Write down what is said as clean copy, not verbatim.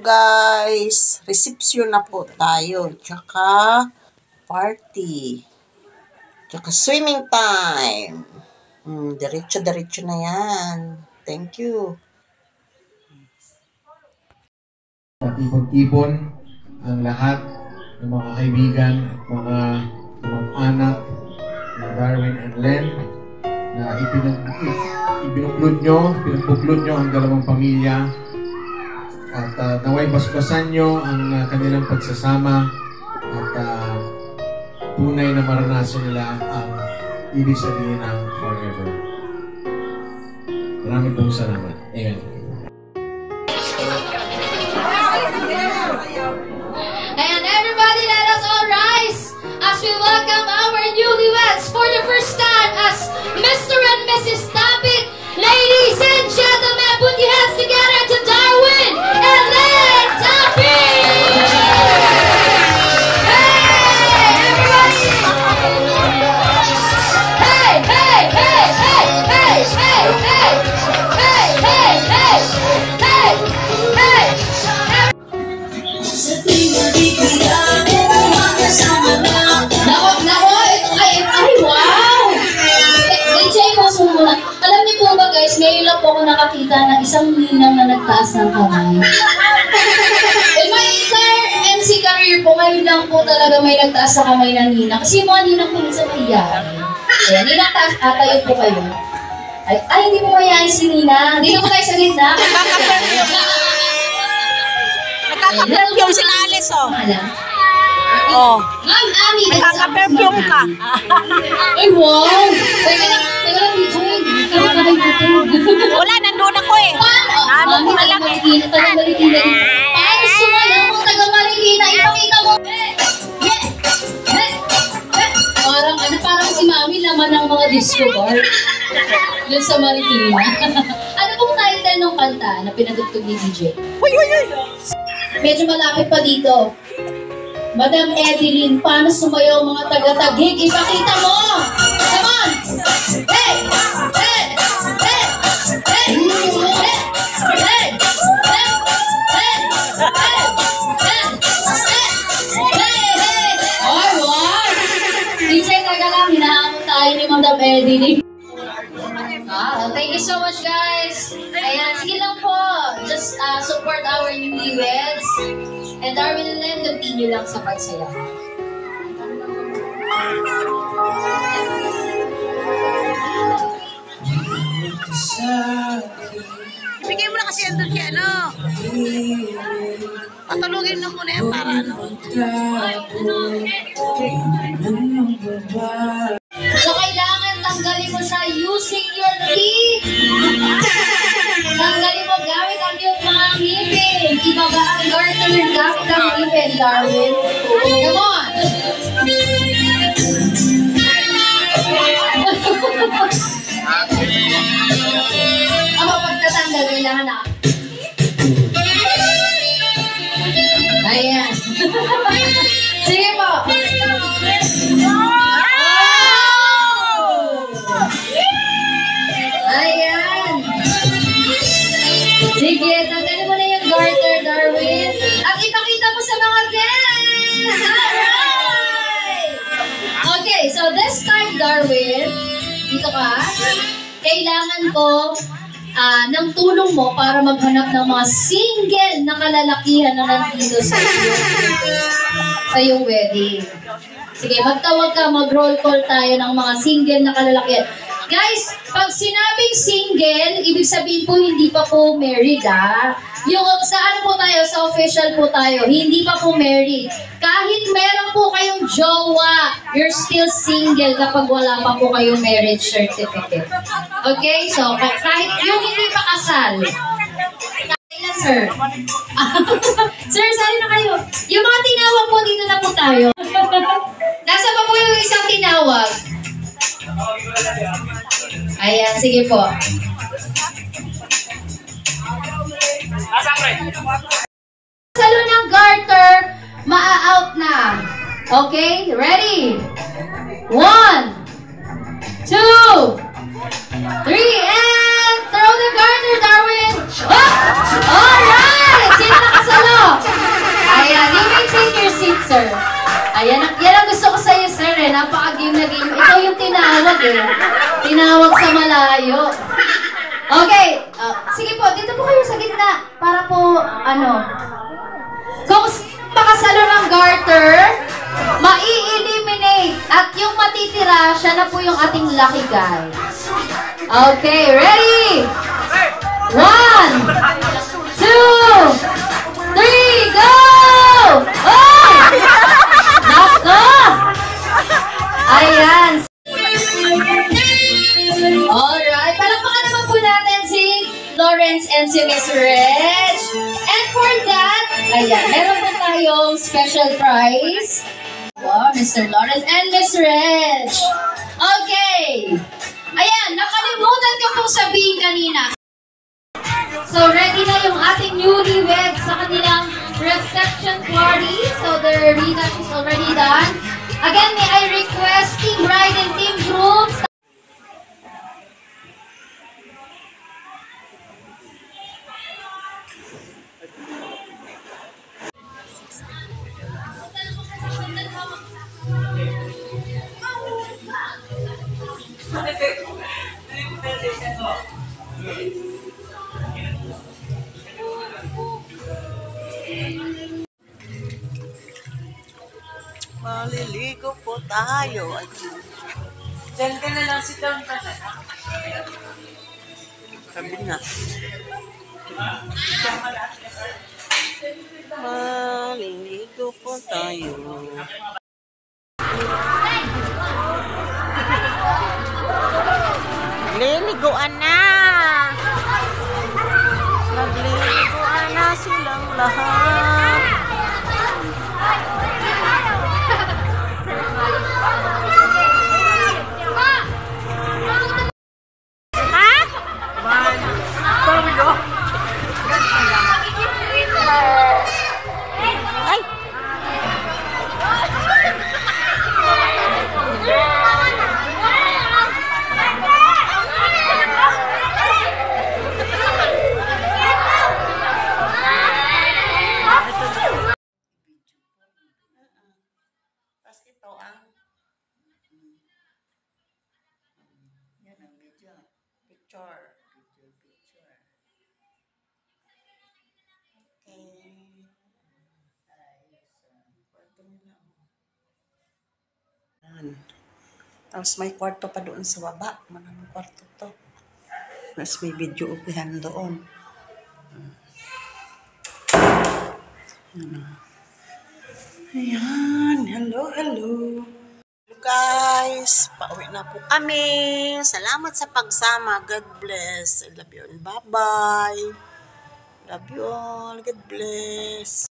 guys, reception na po tayo, tsaka party, tsaka swimming time. Diretso-diretso na yan. Thank you. Ipon-ipon ang lahat ng mga kaibigan at mga anak na Darwin and Len na ipinabuklod nyo ang dalawang pamilya at naway basbasan nyo ang kanilang pagsasama at tunay na maranasan nila ang ibig sabihin ng forever. Maraming pong salamat. Amen. And everybody, let us all rise as we welcome our newlyweds for the first time as Mr. and Mrs. Tapit. Ladies and gentlemen, put your hands together to Darwin and Len Tapit! Hey, everybody! Hey, hey, hey, hey, hey, hey, hey, hey, hey, hey, hey, hey! Alam niyo po ba guys, ngayon lang po ako nakakita ng isang ninang na nagtaas ng kamay. In my entire MC career po, ngayon lang po talaga may nagtaas na kamay ng ninang. Kasi yung mga ninang po minsan mahiyain. Ayan, ninang taas, tayo po kayo. Ay, hindi po mahiyain si ninang. Hindi na po tayo sa gitna. Nagkaka-perfume si Alice, oh. Oh. Ma'am Ami, nagkaka-perfume ka. Ay, wow! Teka lang, DJ. Wala, nandun ako eh. Paano ko na lang eh. Paano sumayaw mo taga-Marikina? Ipakita mo. Parang si Mami laman ng mga disco bar. Doon sa Marikina. Ano pong title ng kanta na pinagtugtog ni DJ? Medyo malapit pa dito. Madam Edeline, paano sumayaw mga taga-Taguig? Ipakita mo! Come on! Hey! Hey! Hey! Hey! Hey! Hey! Hey! Ay, wow! DJ, taga lang, hinahamon tayo ni Madam Edeline. Thank you so much, guys. Ayan, sige lang po. Just support our newlyweds. And Darwin and Len, continue lang sa pagsaya. Ibigay mo na kasi yan doon kaya, ano? Patulugin mo muna yan para ano. So, kailangan tanggalin mo siya using your teeth. Tanggalin mo gamit ang iyong mga ngipin. Ibaba ang garter gamit ang ngipin, Darwin. Come on! Ako, pagtatanggal, kailangan na. Ayan. Sige po. Ayan. Sige, tanggalin mo na yung garter, Darwin. At ipakita mo sa mga guests. Alright! Okay, so this time, Darwin, dito ka. Kailangan ko ng tulong mo para maghanap ng mga single na kalalakihan na nandito sa iyong wedding. Sige, magtawag ka, mag-roll call tayo ng mga single na kalalakihan. Guys, pag sinabing single, ibig sabihin po hindi pa po married, Yung sa ano po tayo, sa official po tayo, hindi pa po married. Kahit meron po kayong jowa, you're still single kapag wala pa po kayong marriage certificate. Okay? So, kahit yung hindi pa kasal. Kailan, sir? Sir, sali na kayo. Yung mga tinawag po, dito na po tayo. Nasa pa po yung isang tinawag? Ayan, sige po. Salo ng garter, maa-out na. Okay? Ready? 1, 2, 3, and throw the garter, Darwin! Oh! Alright! Sino nakasalo Ano? Ayan, you may take your seat, sir. Ayan, yan ang gusto ko sa'yo, sir, eh. Napaka-game na game. Ito yung tinawag, eh. Tinawag sa malayo. Okay. Sige po, dito po kayo sa gitna. Para po, kung makasalo ng garter, mai-eliminate. At yung matitira, siya na po yung ating lucky guy. Okay, ready? 1, 2, 3, go! Oh! Nako! Ayan. Alright, palakpakan naman po natin si Lawrence and si Miss Reg. And for that, ayan, meron po tayong special prize. Wow, Mr. Lawrence and Miss Reg. Okay. Ayan, nakalimutan ko pong sabihin kanina. So, ready na yung ating newlyweds sa kanilang reception party. So, their retouch is already done. Again, may I request Team Bride and Team Groom. Maliligo po tayo. Diyan ka na lang, sit down ka na. Sabi nga. Maliligo po tayo. Liliguan na! Nagliliguan na silang lahat. Yan ang video. Picture. Okay. Tapos may kwarto pa doon sa baba. Manang kwarto to. Tapos may video upihan doon. Ayan. Hello, hello. Hello guys. Pauwi na po kami. Salamat sa pagsama. God bless. I love you all. Bye-bye. Love you all. God bless.